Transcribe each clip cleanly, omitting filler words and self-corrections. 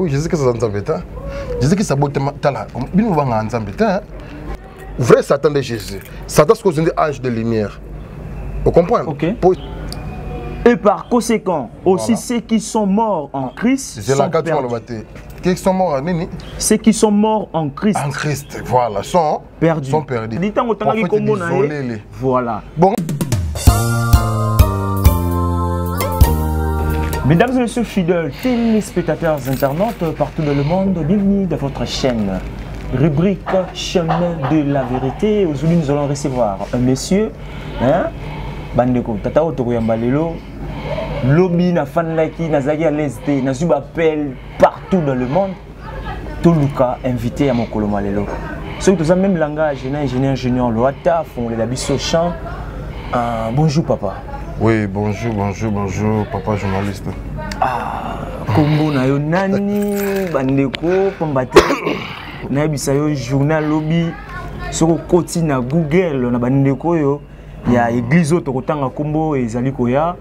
oui, je sais que ça s'embête. Je sais que ça botte tala. Bien on va en s'embêter. Vrai Satan de Jésus. Satan c'est cause des anges de lumière. Vous comprenez? Ok. Et par conséquent, aussi voilà. Ceux qui sont morts en Christ sont perdus. Ceux qui sont morts en Nini? Ceux qui sont morts en Christ. En Christ, voilà, sont perdus. Voilà. Bon. Mesdames et messieurs fidèles téléspectateurs internautes partout dans le monde, bienvenue dans votre chaîne. Rubrique Chemin de la vérité. Aujourd'hui, nous allons recevoir un monsieur. Bandeko, tata otokoyambalelo. Lobby na fanlaki na zagi à l'est, na appel partout dans le monde. Tout Luka invité à mon colomalelo. Ceux qui ont le même langage, ingénieur Loata, font les habits au champ. Bonjour papa. Oui, bonjour, papa journaliste. Kombo na yo nani, bandeko, pambate. Na bisa yo journal lobby. Soko koti na Google na bandeko yo. Il y a église autre kotanga kombo ezali koya.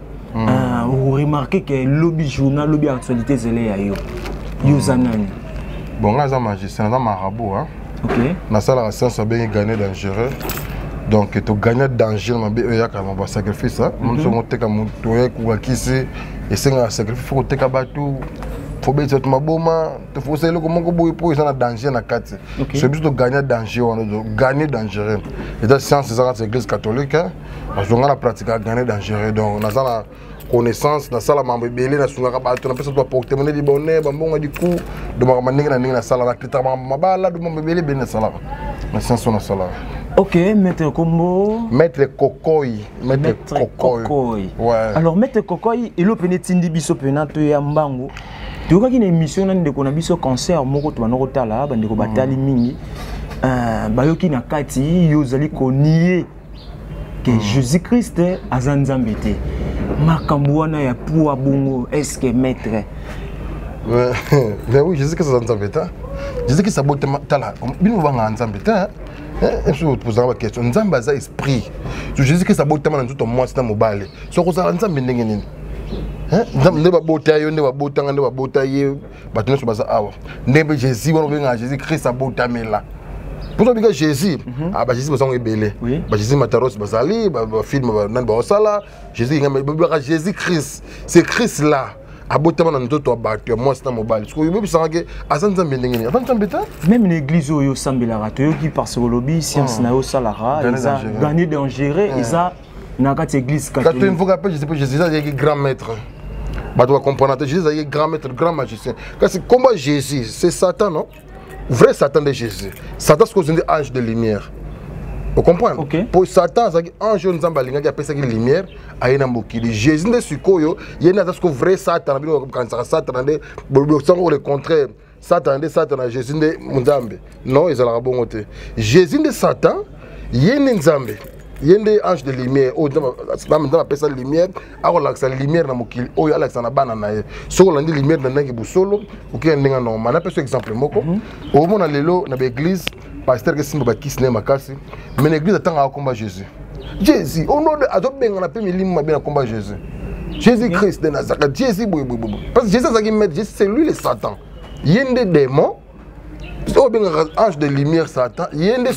Vous remarquez que lobby journal, lobby actualité zélé ya yo. Yo zanani. Bon, là ça magicien, ça marabout hein. OK. Na sala la science a bien gagné dangereux. Donc tu gagner danger ma be ya ka ma sacrifice hein. Mon so monter ka moto ya ku kisi et c'est un sacrifice faut te ka batu. Faut bien être ma boma, te faut c'est le comment ko boy pour ça danger na kati. C'est juste de gagner danger on gagner dangereux. Et dans science c'est l'église catholique hein. Parce qu'on a la pratique à gagner dangereux donc na sala connaissance na sala mambe belé na sunga ba to na pesa to porter monnaie di bonnet ba mbonga di coup de ma ninga na sala na kita mabala de mambe belé ben na sala na science na sala. OK, maître Kombo. Maître Kokoy. Maître Kokoy. Ouais. Alors maître Kokoy, il a pené tindi biso pena to ya mbango. Tu vois qu'il y a une émission de qu'on a biso concert moko to banoko tala bande ko batali mingi. Bayoki na kati yo zali ko nier que Jésus-Christ azanzambete. Makambouana ya pour bongo est-ce que maître? Mais oui, je sais que ça s'embête. Je sais que ça botte tala. Bien on va en s'embêter. Je vais poser la question. Nous avons un esprit. Je dis que ça botte dans tout moi c'est mobile. So ko ça nzambe ndenge nini? Ne ba botta yo ne ba botta ne ba botta ye batune so baza awa. Ndembe Jésus on benga Jésus Christ ça botta mela. Pour que Jésus ba Jésus baza ngibele. Ba Jésus mataros bazali ba film ba nan ba osala. Jésus ngamba Jésus Christ. C'est Christ là. Abotama na nzoto abattu moi c'est mobile. Parce que yo bisanga ke azanzambe ndenge nini? Azanzambeta? Même l'église yo sambela rato qui parce que lobby science na yo salara, ils a gagné dangereux, ils a na kati église catholique. Quand tu me rappelles je sais pas Jésus est grand maître. Bah tu vas comprendre Jésus est grand maître, grand magicien. Quand c'est combat Jésus, c'est Satan non? Vrai Satan de Jésus. Satan c'est cause des anges de lumière. Vous comprenez? Okay. Pour Satan, c'est un jeune zambalinga qui appelle ça la lumière à une mokili. Jésus ne sukoyo, il y a un vrai Satan, quand ça Satan le contraire. Satan Jésus ne Muzambe. Non, ils ont la bonne côté. Jésus de Satan, il y a un Nzambe. Il y a des anges de lumière. Oh, on appelle ça lumière. Alors là, c'est lumière dans mokili. Oh, il y a la banana. So on dit lumière dans n'engi busolo. Ok, n'enga non. On appelle ça exemple moko. Au moment lelo na l'église. Pasteur que simba kisne makasi mais l'église attend à combat Jésus. Jésus au nom de adobe on appelle milim bien combat Jésus. Jésus Christ de Nazareth. Jésus parce que Jésus c'est lui le Satan. Il y a des démons. So bien ange de lumière Satan. Il y a des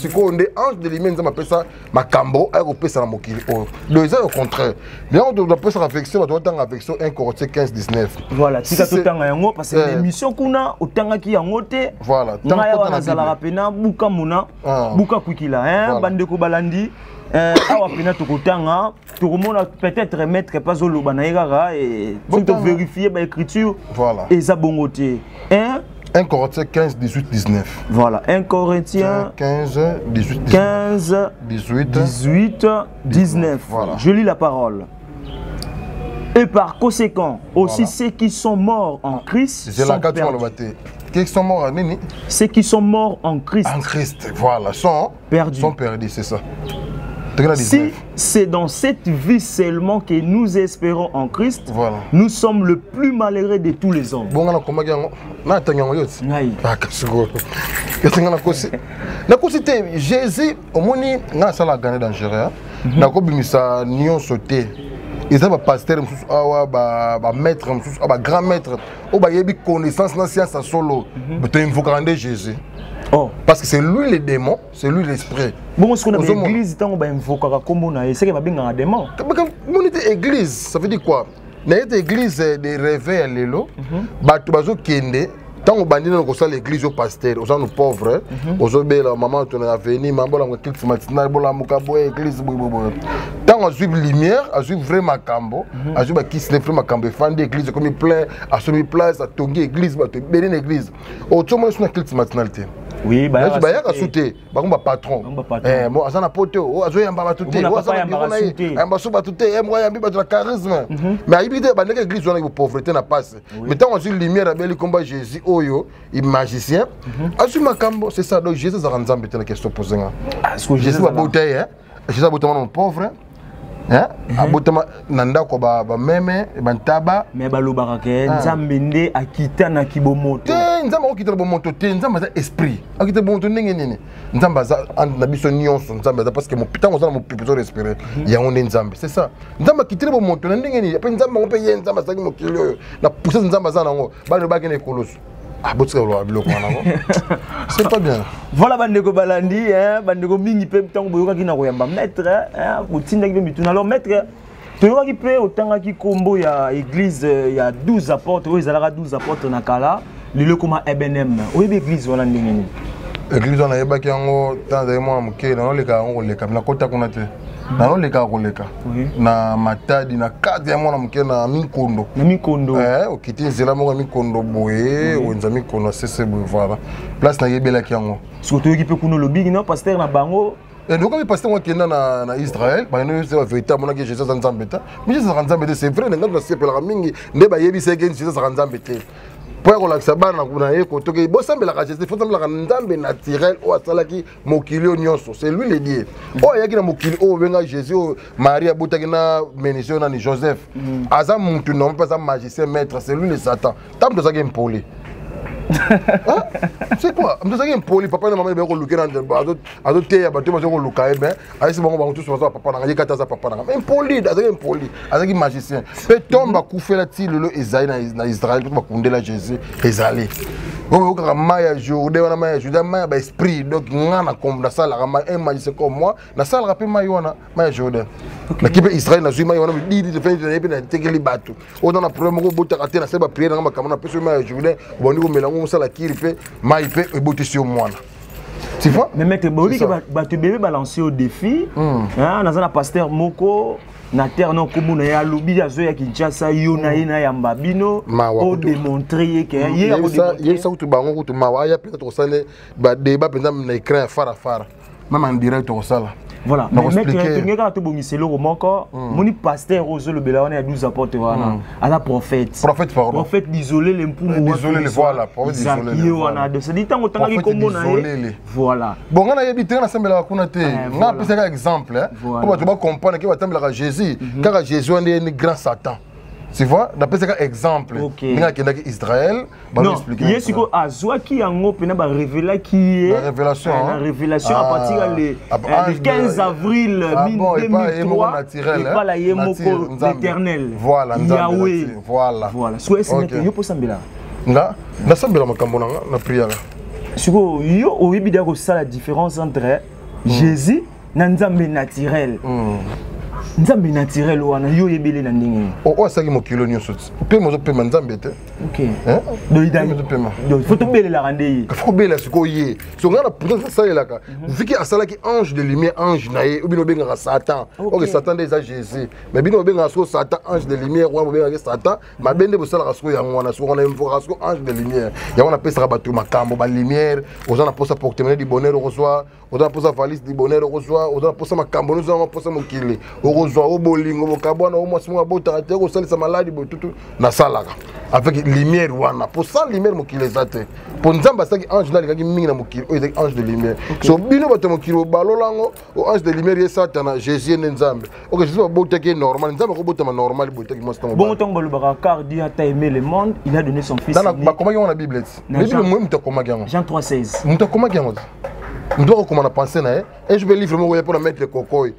ange de lumière on appelle ça makambo ay ko pesa na mokili. Donc c'est au contraire. Bien on doit passer affection, on doit attendre affection 1 Corinthiens 15-19. Voilà, si tu tanga yango parce que l'émission kuna otanga ki yango te. Voilà, tant que na zala rapena buka muna buka kwikila hein bande ko balandi awa pena to kotanga to komona peut-être mettre pas au loba na yara et tout vérifier ba écriture. Voilà. Et ça bongoté. Hein 1 Corinthiens 15, 18, 19. Voilà, 1 Corinthiens 15, 18, 19. 15, 18, 19. Voilà. Je lis la parole. Et par conséquent, aussi ceux qui sont morts en Christ sont perdus. Ceux qui sont morts en Nini? Ceux qui sont morts en Christ. En Christ, voilà, sont perdus, c'est ça. Si c'est dans cette vie seulement que nous espérons en Christ, voilà. Nous sommes le plus malheureux de tous les hommes. Bon, on a Jésus, au moins, on a gagné dangereux. On a sauté. ils ont un pasteur, un maître, un grand maître, ou une connaissance dans la science en solo. Tu invoques Jésus. Oh. Parce que c'est lui le démon, c'est lui l'esprit. Bon, ce qu'on a l'église, tant qu'on invoque comme on a, c'est qu'il va bien un démon. Mon église, ça veut dire quoi? Dans l'église de réveil à l'élo, tu vas kende. Tant qu'on bandit dans l'église au pasteur, aux gens pauvres, aux autres la maman tu es venu, maman la clique matinale, bola mukabo église tant on suit lumière, on suit vraiment cambo, on suit qui se vraiment cambo, fan d'église comme il plein, à son place, à tonguer église, à te bénir l'église. Au tout monde sur la clique matinalité. Oui, bah il y a sauté, bah on patron. Moi, ça n'a pas été, on a joué un babatouté, on a joué un babatouté, un moyen de la charisme. Mais à l'idée, bah l'église on a une pauvreté n'a pas. Mais tant on suit lumière, avec le combat Jésus, Oyo, il magicien. Assume ma cambo, c'est ça. Donc Jésus a rendu la question posée. Jésus a beauté, hein. Jésus a beauté mon pauvre. Hein? Abotama nanda ko ba meme ba ntaba mais ba lobarake nzambe akita na kibomoto te nzambe okita bomoto te nzambe za esprit akita bomoto ndenge nini nzambe za na biso nyonso nzambe za parce que mon putain on a mon putain respirer ya on nzambe c'est ça nzambe akita bomoto ndenge nini pe nzambe on pe ye nzambe za ki mokilo na pousser nzambe za nango ba le ba kene koloso. Ah, c'est pas bien. Voilà, Bandeko Balandi, Bandeko Mingi Pemtang, Boyoka qui n'a rien à mettre, alors maître, tu vois qui peut autant qui combo, il y a église, il y a 12 apôtres, il y a 12 apôtres dans Kala, le comme Ebenem, où est l'église ou l'anding? L'église on a ébaqué en temps de moi, dans les cas, on les câbles, la côte à connaître. Na leka koleka na matadi na kati ya mwana mke na mikondo okiti nzela moko mikondo boye wenza mikondo sese boye voilà place na yebela kiango surtout qui peut kuno lobby non pasteur na bango et donc comme pasteur moi qui est na Israël ba no c'est véritable mona que Jésus za nzambeta mais Jésus za nzambeta c'est vrai nga na sepela mingi nde ba yebi se gen Jésus za nzambeta pour relaxer bana kuna yeko toke bo sambela ka Jésus faut sambela nzambe naturel o asalaki mokilio nyonso c'est lui le Dieu o yaki na mokili o benga Jésus Maria botaki na ménisio na ni Joseph aza muntu non pas un magicien maître c'est lui le Satan tam de ça qui impoli. C'est quoi? Je suis un poli, papa et maman sont luqués dans le bas. Ils sont luqués, ils sont tous papa, ils sont papa. Un poli, un poli, un magicien. Peut tomber à couper la tille le Isaïe dans Israël pour fonder la Jésus. Israël. Vous avez un journée, un esprit, donc comme la salle, un magicien comme moi, la salle rappelle ma journée. L'équipe Israël n'a jamais dit de faire des bateaux. On a un problème, on a raté la prière dans ma caméra, on a fait ma journée, on a mélange. Ça la qui fait maïpé et beauté sur moi. Tu vois? Mais maître Boli qui va te bébé balancer au défi. Hein, dans un pasteur Moko, na terre non comme on a lobby ya zo ya Kinshasa yona ina ya Mbabino pour démontrer que il y a ça où tu bango tu mawa ya peut-être au salé ba débat pendant na écran fara même en direct au sala. Voilà, mais maître, tu regardes tout bon, c'est le roman encore. Mon pasteur Roseau le Béla, on est à 12 apôtres, à la prophète. Prophète, pardon. Prophète d'isoler les poux. D'isoler les voilà, prophète d'isoler les voilà. C'est dit tant autant que comme on a. Voilà. Bon, on a habité dans l'assemblée à Kunate. On a pris un exemple. Comment tu vas comprendre qu'il va t'amener à Jésus. Car Jésus est un grand Satan. Tu vois, d'après cet exemple, il y a Israël, non, il y a ce que Azwa qui a révélé qui est la révélation, la révélation à partir du 15 avril 2003, et pas la Yemoko l'éternel. Voilà, Yahweh. Voilà. Soit c'est que yo posambela. Nga, na sambela makambo na prière. Siko yo oyebida ko ça la différence entre Jésus na nzambe naturel. Nzambe naturel wana yo yebele na ndenge. O asaki mokilo nyonso. Pe mozo pe nzambe te. OK. Hein? Do idani. Do faut to bele la randeye. Faut bele siko ye. So ngana pour ça là ka. Viki asalaki ange de lumière ange na ye, obino benga Satan. OK, Satan déjà Jésus. Mais bino benga so Satan ange de lumière wa benga Satan, ma bende bo sala rasko ya ngwana so on a rasko ange de lumière. Ya on appelle ça batu makambo ba lumière, aux on pour ça porter du bonheur au reçoit, aux on pour ça valise du bonheur au reçoit, aux on pour ça makambo nous on pour ça mokili. Au bolingo bokabwana au mwasimu abota te ko salisa maladi botutu na salaka avec lumière wana pour ça lumière mokili ezate pour nzamba saki ange na likaki mingi na mokili o ezaki ange de lumière so bino bato mokili balolango o ange de lumière ye satana Jésus ne nzambe OK Jésus abota ki normal nzamba ko bota normal bota ki mostamo bon temps bolobaka car Dieu a aimé le monde il a donné son fils dans ba comment on la Bible Bible moi mta comment Jean 3:16 mta comment on doit recommander penser na et je vais livre moi pour mettre le cocoy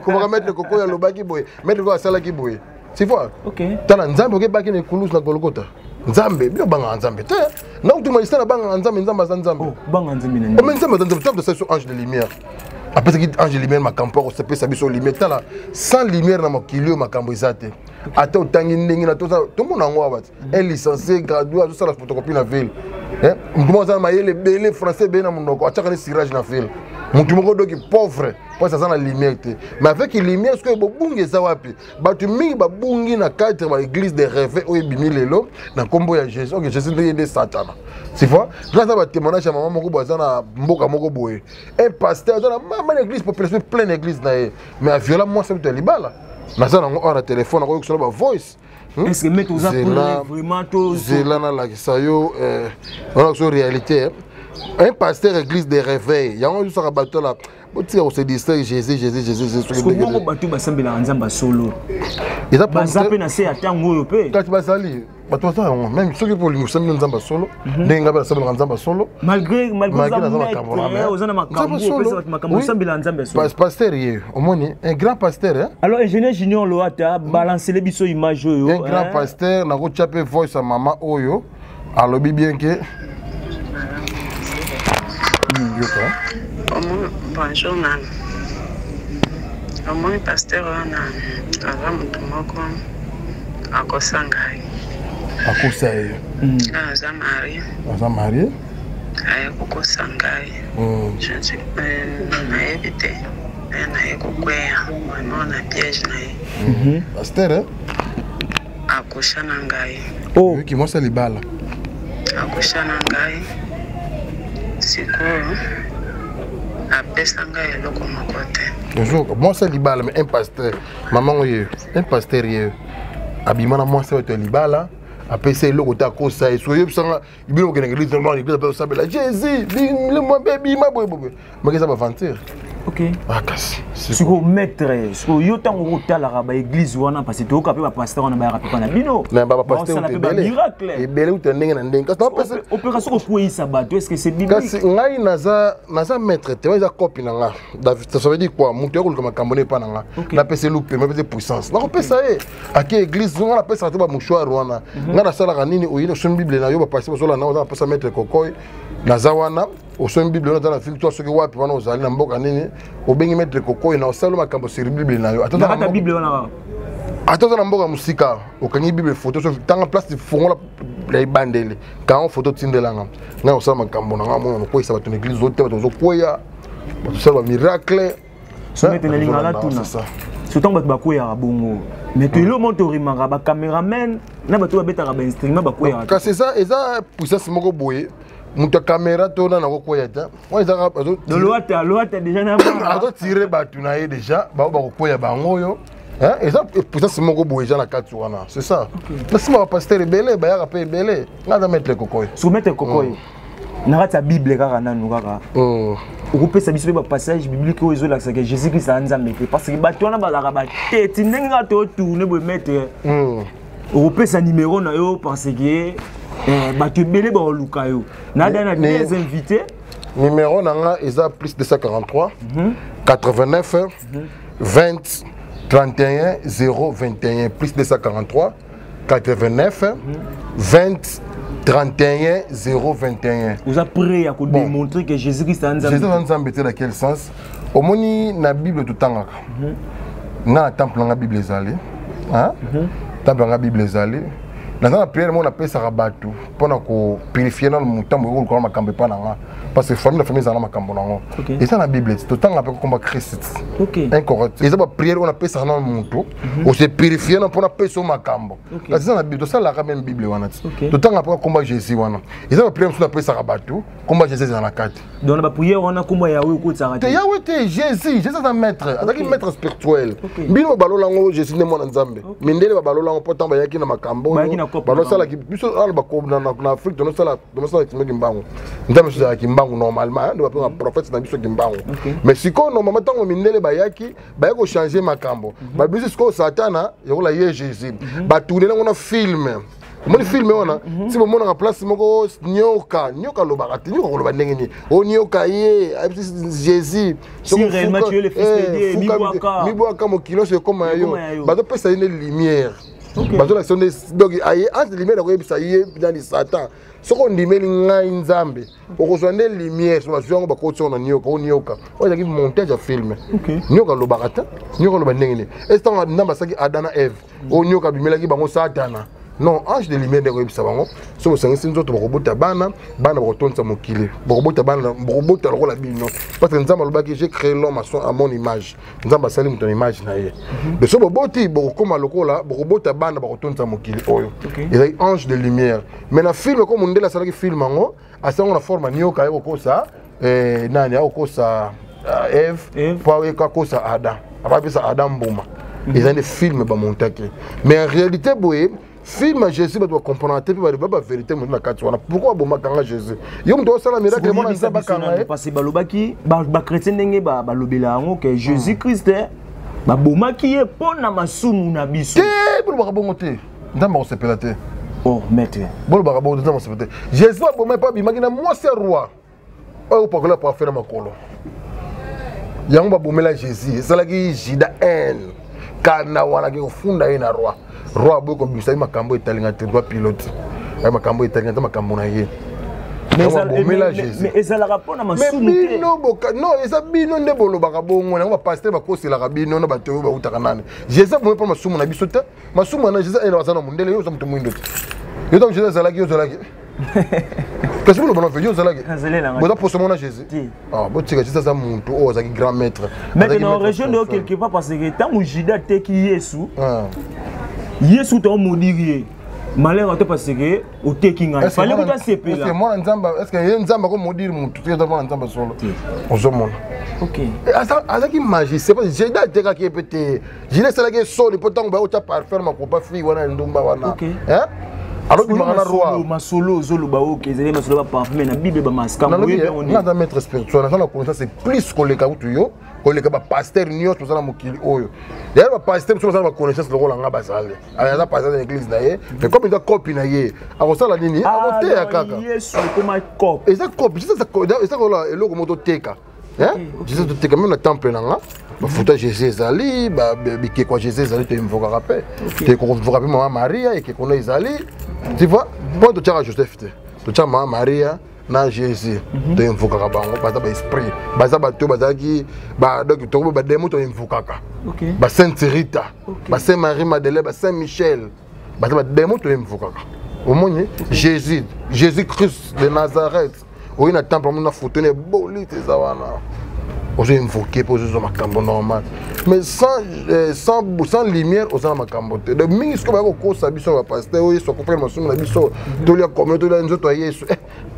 comment mettre le cocoy à l'obaki boy mettre quoi sala ki boy tu vois OK tala nzambe ke baki ne kulus na Golgotha nzambe bio banga nzambe te na utuma isana banga nzambe za nzambe oh banga nzambe na mais nzambe za nzambe de ça ange de lumière après que ange de lumière makampo se peut sabiso lumière tala sans lumière na makilio makambo ezate ata utangi ndenge na toza tomona ngo abati un licencié gradué azo sala photocopie na ville mtu za mayele belé français bena munoko ataka ni cirage na ville mtu moko doki pauvre pour ça na lumière te mais avec lumière ce que bobungi za wapi batu mingi babungi na cadre ba église de rêve o ebimi lelo na kombo ya Jésus OK Jésus de Satan tu vois grâce à ba témoignage ya maman moko boza na mboka moko boye un pasteur dans la maman église population pleine église na mais a viola moi c'est de libala na ça na na téléphone ko sur ba voice est-ce que mettre aux appuis vraiment tout c'est là la sayo on a sur réalité un pasteur église de réveil ya on sur bateau là on se dit Jésus comment bateau basambela nzamba solo et ça bazape na se atango yo pe quand tu vas sali bateau ça même ceux qui pour nous sambela nzamba solo ndenga ba sambela nzamba solo malgré ça ozana makambo sambela nzamba solo pasteur hier au moins un grand pasteur hein alors ingénieur junior loata balancer les biso image yo un grand pasteur na ko chape voice à maman oyo alobi bien que bonjour Nana. Mon pasteur a Akosangai. Akosangai. Aza marié. Akosangai. Je ne suis pas évité. Piège. Pasteur Akoshanangai. Oh, qui moi c'est les balles. Akoshanangai. C'est quoi? Bonjour, moi c'est Libala, mais un pasteur. Maman, un pasteur, Abimana, moi c'est Libala. Après c'est le côté à cause ça. Et soyez sans il veut que l'église normalement l'église appelle ça la Jésus, le moi baby, ma boy. Mais ça va aventure. OK. Ah casse. C'est quoi maître? So yo tango kotala ba église wana parce que to ka pe ba pasteur wana ba rapika na bino. Mais ba pasteur c'est un miracle. Et belé ou tendenga na ndenga. Opération ko yi sabato, est-ce que c'est biblique? Kasi ngai naza maître te za copie na nga. Ça veut dire quoi? Mutu ko comme cambonné pa na nga. Na pese loupé, na pese puissance. Na ko pesa e. Aki église on la pesa te ba mouchoir wana. Nga na sala kanini oyino son bible na yo ba pasteur so la na on pesa maître kokoy. Naza wana au son bible dans la victoire ce que wapi wana ozali na mboka nini obengi maître kokoy na osalo makambo sur bible na yo. Attends la bible wana. Attends na mboka musika okangi bible photo so tanga place de fongola la bandele quand photo tindelanga na osala makambo na ngamo ko isa batuna église zote bato zokoya bato sala miracle so mettre na lingala tuna surtout bato bakoya bongo mais to lo monto rimanga ba cameraman na bato ba betaka ba instrument bakoya ka c'est ça eza puissance moko boye muta caméra tona na kokoya ta moi eza de loata déjà na ba tirer bato na ye déjà ba kokoya bango yo hein et ça puissance moko boye ja na kati wana c'est ça parce que ma pasteur belé ba ya rapé belé na da mettre kokoy so mettre kokoy na kati ya bible kaka nanu kaka okopesa biso ba passage biblique oyo ezolakisa que Jésus Christ anzambe te parce que bato wana bazaka bateti ndenge kaka totourne boye mettre okopesa numéro na yo parce que bato ebele baoluka yo nada na des invités numéro nanga eza plus 243 89 20 31 021 plus 243 89 20 31 021. Vous avez prêt à démontrer que Jésus-Christ a Jésus a dans quel sens? Au moins, la Bible tout le temps. Dans le temple, la Bible est allée. Temple, la Bible est allée. Dans la prière, on appelle ça rabattu pour purifier dans le temps où on ne pas parce que la famille est dans le et ça la Bible tout le temps on combat Christ incorrect et ça la prière on appelle ça dans le monde on se purifier pour appeler ça makambo c'est ça la Bible ça la même Bible tout le temps après combat Jésus et ça la prière on appelle ça rabattu combat Jésus dans la carte donc la prière on a combat Yahweh ko tsarate Yahweh te Jésus un maître attaque maître spirituel bino balolango Jésus ne mona nzambe mindele balolango pourtant ba yaki na makambo balo sala ki biso ala ba ko na Afrique no sala kimbango ndame sala kimbango normalement ndo ba prophète na biso kimbango mais siko normalement tango mindele ba yaki ba yako changer makambo ba biso siko satana yola ye Jésus ba tourner ngo na film Mon film on a si mon on a place moko nyoka lo bagati nyoka lo bandenge ni o nyoka ye Jésus si réellement tu es le fils de Dieu Mibwaka mo kilo c'est comme yo bato pesa une lumière bato la sonde donc aye entre lumière ko yebisa ye dans Satan soko ndimeli ngai nzambe okozwande lumière so bazwango bakotso na nyoka o nyoka o yaki montage ya film nyoka lo bagata nyoka lo bandenge ni estant ndamba saki Adana Eve o nyoka bimelaki bango Satana. Non, ange de lumière de Rebisa Bango, si vous savez, c'est une autre robota bana retourne sa mokili. Robota bana, robota le rôle bino. Parce que nous avons j'ai créé l'homme à mon image. Nous avons salué ton image. De ce roboti, comme à l'okola, robota bana retourne sa mokili. Il y a ange de lumière. Mais dans film, comme on dit la salle qui filme, à ce moment la forme nyoka eko ça, nani eko ça Eve, pour eko ça Adam. Après ça Adam Bouma. Ils ont des films ba montaké. Mais en réalité, boye film Jésus doit comprendre la vérité na kati wana pourquoi boma kanga Jésus yo mto sala miracle mona nzaba kanga parce que balobaki ba chrétien ndenge ba balobela ngo que Jésus Christ ba boma ki e pona masumu na biso te pour ba bongo te ndamba ko sepela te oh maître bolo ba bongo ndamba sepela te Jésus ba boma pa bi makina moi c'est roi o pa kola pa faire makolo yango ba bomela Jésus sala ki jida en kana wana ki ofunda ina roi roi boko bisai makambo etalinga te roi pilote ay makambo etalinga te makambo na ye mais ezala rapport na masumu te non eza bino nde bolobaka bongo na ba pasteur ba kosela bino na bato ba utaka nani Jésus mo pa masumu na biso te masumu na Jésus ena wasana mundele yo samuto mwindo te yo donc Jésus zalaki yo zalaki qu'est-ce que vous voulez faire zalaki vous avez posé mon Jésus ah bon tu sais ça muntu o zaki grand maître maintenant région de quelque part parce que tant Judas te ki Yesu Yesu to modirier malheur à toi parce que au tekinga fallait que tu s'épelle est-ce que moi nzamba est-ce que nzamba ko modire mutu tu dois nzamba solo ozomona OK asa ki magie c'est pas j'ai d'ailleurs ka ki pété j'ai laissé la que solo pourtant ba o ta parfait ma ko pas fille wana ndumba wana hein alors que ma roi ma solo zolo ba o ke zele ma solo ba parfait na bible ba maska mo on a maître spirituel na connaissance c'est plus que le ka utuyo ko le ka ba pasteur nyos to sala mokili oyo d'ailleurs ba pasteur so sala ba connaissance le rôle nga bazale ala pasteur de l'église na ye mais comme il doit copie na ye a ko sala nini a ko te ya kaka yesu comme cop et ça copie ça là et loko moto teka hein Jesus to teka même na temple na nga ba futa Jésus ezali ba bike quoi Jésus ezali te invoka rappel te ko invoka maman Maria et que kono ezali tu vois bon to tchara Joseph te to tchara maman Maria na Jésus to invoka bango baza ba esprit baza bato bazaki ba donc to ba demo to invoka ka ba Sainte Rita ba Sainte Marie Madeleine ba Saint Michel baza ba demo to invoka ka au moins Jésus Christ de Nazareth au na temple on a photo ne boli te zawana on s'est invoqué pour ce makambo normal mais sans lumière aux gens makambo de mingi ko ba ko sabiso ba pasteur o so ko faire masumu na biso to lia comme to la nzoto ya Yesu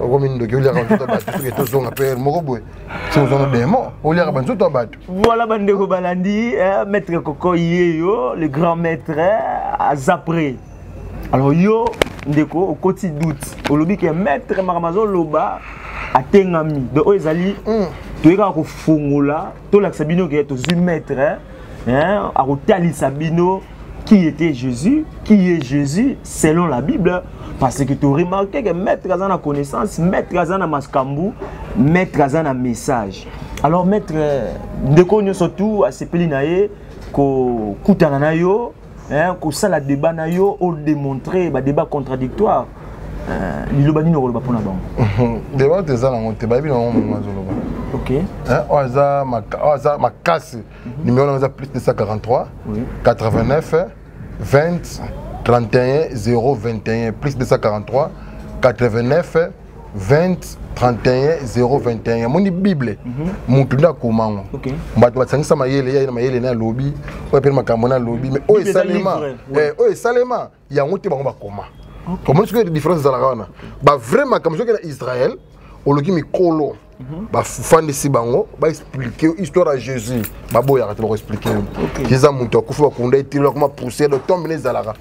ko mindo ke lia ka to ba to to zonga père moko boy si on a des mots o lia ka nzoto ba voilà bande ko balandi maître Koko yeyo le grand maître Azapré alors yo ndeko au côté doute au lobby que maître Maramazo loba atengami de oezali tu es ko fungola to la sabino que to zu maître hein a rotali sabino qui était Jésus qui est Jésus selon la Bible parce que tu remarqué que maître azana connaissance maître azana maskambu maître azana message alors maître ndeko nyo surtout a sepeli nae ko kutana na yo hein ko sala débat na yo au démontrer ba débat contradictoire lilobani no ba pona bango débat te zala ngote ba bino mo zoloba OK hein oza makasi numéro on a plus de 143 89 20 31 021 plus de 143 89 20 31 021 moni bible mutu na komango mbato batsangisa mayele ya mayele na lobby o pele makambo na lobby mais o esalema yango te bango bakoma comment est-ce que la différence dans la rana ba vraiment comme ça que Israël au logi mikolo ba fandi si bango ba expliquer histoire à Jésus ba boya ka te ba expliquer Jésus mutu akufa bakunda itilo comme pousser de tomber les alara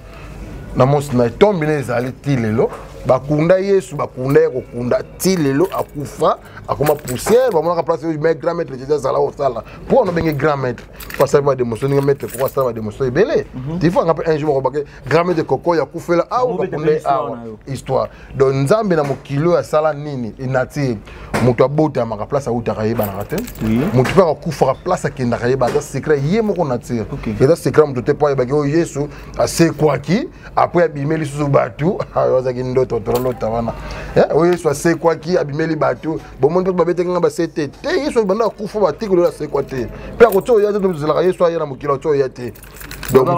na mos na tomber les ali tilelo bakunda yesu bakunda ye kokunda ti lelo akufa akoma poussière bamonaka place oyo mais grand maître jésus azala osala mpo ono benge grand maître po asali bademonstration ndenge maître koko asala bademonstration ebele tifanga mpe un jour bakobake grand maître koko ya kufela awa bakunda ye awa histoire donc nzambe na mokili oyo asala nini enati moto abotamaka place autaka yebanaka te moto mpe akakufaka place akendaka yeba eza secret ye moko na tire eza secret moto te mpo ayebaki oyo yesu asekwaki apres abimeli susu bato azalaki ndoto tolota wana oyo yesu asekwaki abimeli bato bomoni mpe babetekanga basete te yesu banda akufa batikolo oyo asekwa te mpe akotia oya te tozelaka yesu aya na mokili atia oya te donc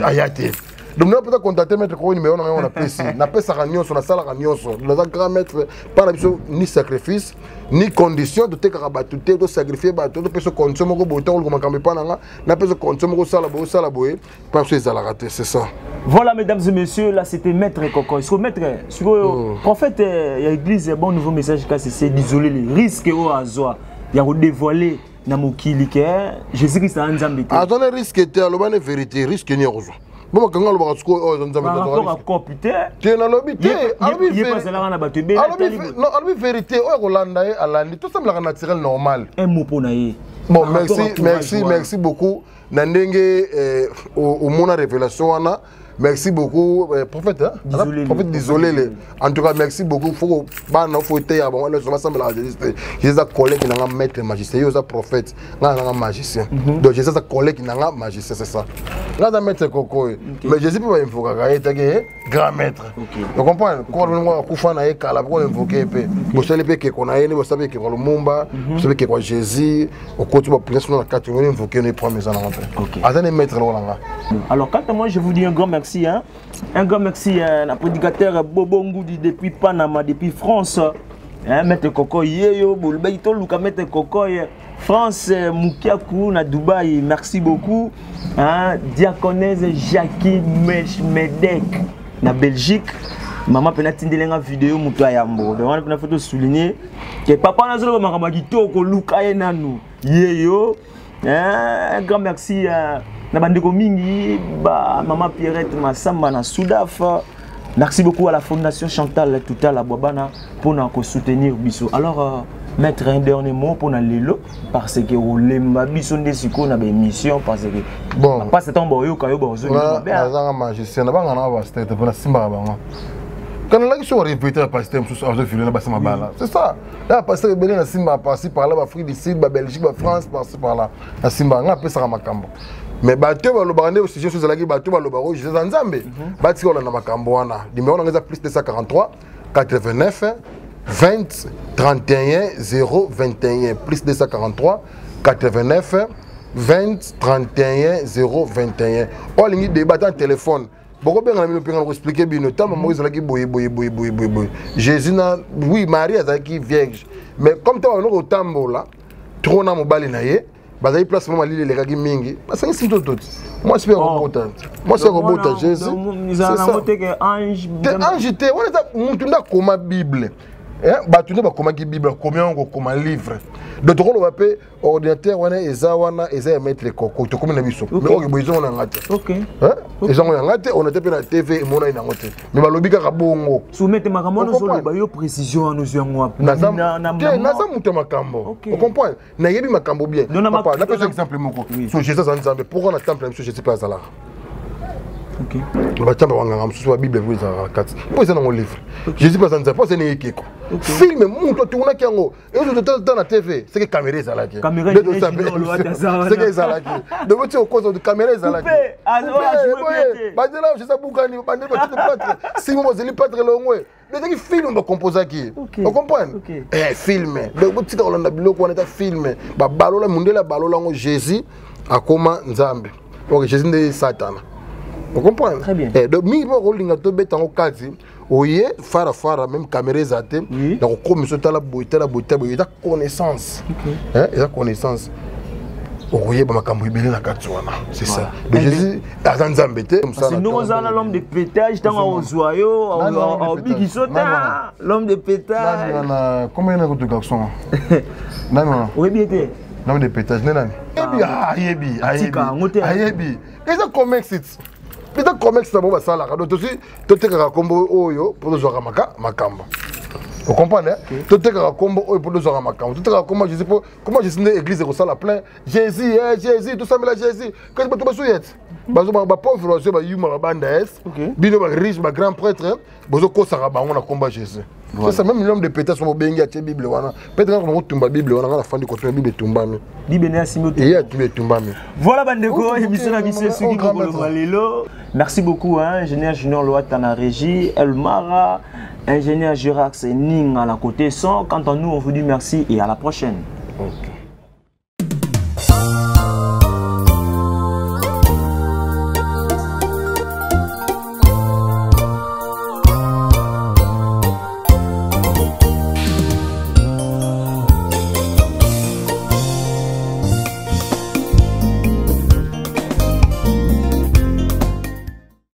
aya te donc nous avons contacté maître Koko numéro on a pris na pesaka nyonso na salaka nyonso na grand maître par biso ni sacrifice ni condition de tekaka bato te to sacrifier bato to peso condition moko boto ko makambe pananga na peso condition moko sala boye parce que ça la raté c'est ça. Voilà mesdames et messieurs, là c'était maître Koko. Sur maître sur prophète il y a église bon nouveau message que c'est d'isoler les risques au azwa il y a dévoiler na mokili ke Jésus-Christ a nzambe te. Attendez risque te alobane vérité risque ni rozo. Bon, quand on va se faire, on va copiter. Tu es dans l'obité. Il est pas là, on a battu. Non, la vérité, on est tout ça naturel normal. Un mot pour naïe. Bon, merci beaucoup. Nandenge au monde révélation merci beaucoup prophète prophète désolé en tout cas merci beaucoup faut te ya bon on ensemble la Jésus collègue na maître magicien yo za prophète na magicien donc Jésus za collègue na magicien c'est ça là maître Koko mais Jésus peut invoquer grand maître tu comprends quand on kufa na ekala pour invoquer pe bo sele pe ke kona yene bo sabe ke ko Lumumba bo sabe ke ko Jésus au côté ba prière sur la carte on invoquer les premiers ans OK azane maître là. Alors quand moi je vous dis un grand merci hein? Un grand merci à un prédicateur Bobo Ngoudi depuis Panama, depuis France. Maître Koko Yeyo, Bolbeito Luka Maître Koko France, Moukiakou, na Dubaï, merci beaucoup. Diaconesse Jackie Medek, na Belgique. Maman penati ndelenga vidéo muto ayambo. Donc on a photo souligner que papa na zolo makamagito ko Luka enanu. Yeyo. Un grand merci à na bandeko mingi ba maman Pierrette Massamba na Soudaf. Merci beaucoup à la fondation Chantal Touta la Boabana pour nous soutenir biso. Alors mettre un dernier mot pour na lelo parce que olemba biso ndesiko na ba émission parce que bon pas c'est un boyo kayo bozo ni ba na magicien na banga na ba state pour na simba bango. Quand on a qui sont répétés à passer sur le fil là-bas, c'est ça. Là, passer le Bénin, la Simba, par-ci par-là, Afrique du Sud, Belgique, France, par-ci par-là. La Simba, on a appelé ça Makambo. Mais bateau va le barrer aussi, je suis allé bateau va le barrer, je suis en Zambie. Bateau on a Makambo, on a. Numéro on a plus de 143 89 20 31 0 21 plus de 143 89 20 31 0 21. On a débattre en téléphone. Beaucoup bien on expliquer bien notamment moi ils boy Jésus na oui Marie azaki vierge mais comme toi on au tambo là trop na mobali na ye bazali place mama lile le kaki mingi basangi sinto tot moi c'est robota moi c'est robota Jésus c'est ça ange te on est mutunda koma bible batunda ba koma ki bible combien on koma livre donc on va payer ordinateur wana eza mettre Koko to comme na biso mais on besoin on ngate OK les gens on ngate on était na TV mona ina ngote mais balobi ka bongo soumettre makambo no solo ba yo précision nous yango na ça muto makambo on comprend na yebi makambo bien papa na pesa exemple moko so Jésus en Zambie pourquoi na temple monsieur Jésus pas là OK ba temple wanga msusu wa bible vous za 4 pour ça dans mon livre Jésus pas en Zambie pas c'est nekeko film muto tuna kiango et de temps na TV c'est que caméra za là caméra c'est que ça là donc tu au cause de caméra za là ba de là je sais bukani ba de pas si moi je pas très long mais c'est que film on compose qui on comprend film donc tu on a biloko on est film ba balola mundela balola ngo Jésus akoma Nzambe donc Jésus de Satan. On comprend? Très bien. Donc, mi mo rolinga to beta ngo kati, oye fara même caméra zate, donc comme ça la beauté la connaissance. Hein, la connaissance. Oye ba makambo ibele na kati wana. C'est ça. Donc Jésus azanzambete comme ça. C'est nous on a l'homme de pétage dans au joyau, au bigissota, l'homme de pétage. Combien de autres garçons? Non. Oui bien été. L'homme de pétage, non. Ayebi. Ils ont comment c'est peut-être comex na bango basalaka donc tosi totekaka kombo oyo mpo tozwaka makambo okomprendre totekaka kombo oyo mpo tozwaka makambo totekaka kombo jésus mpo comment jésus nde église ekosala plein jésus jésus tosambela jésus kasi bato basuyete bapauvre bazo bayumaka banda es bino bariche bagrand prêtre bozokosaka bango na kombo ya jésus c'est ça même l'homme de pétage sont bengi atie bible wana peut-être quand on tumba bible wana na fin du côté bible tumbami bible na simo tumbami voilà bandeko émission na biso suki ngolo malelo merci beaucoup ingénieur Junior Loata na régie Elmara ingénieur Jurax Ning à la côté son quant à nous on vous dit merci et à la prochaine.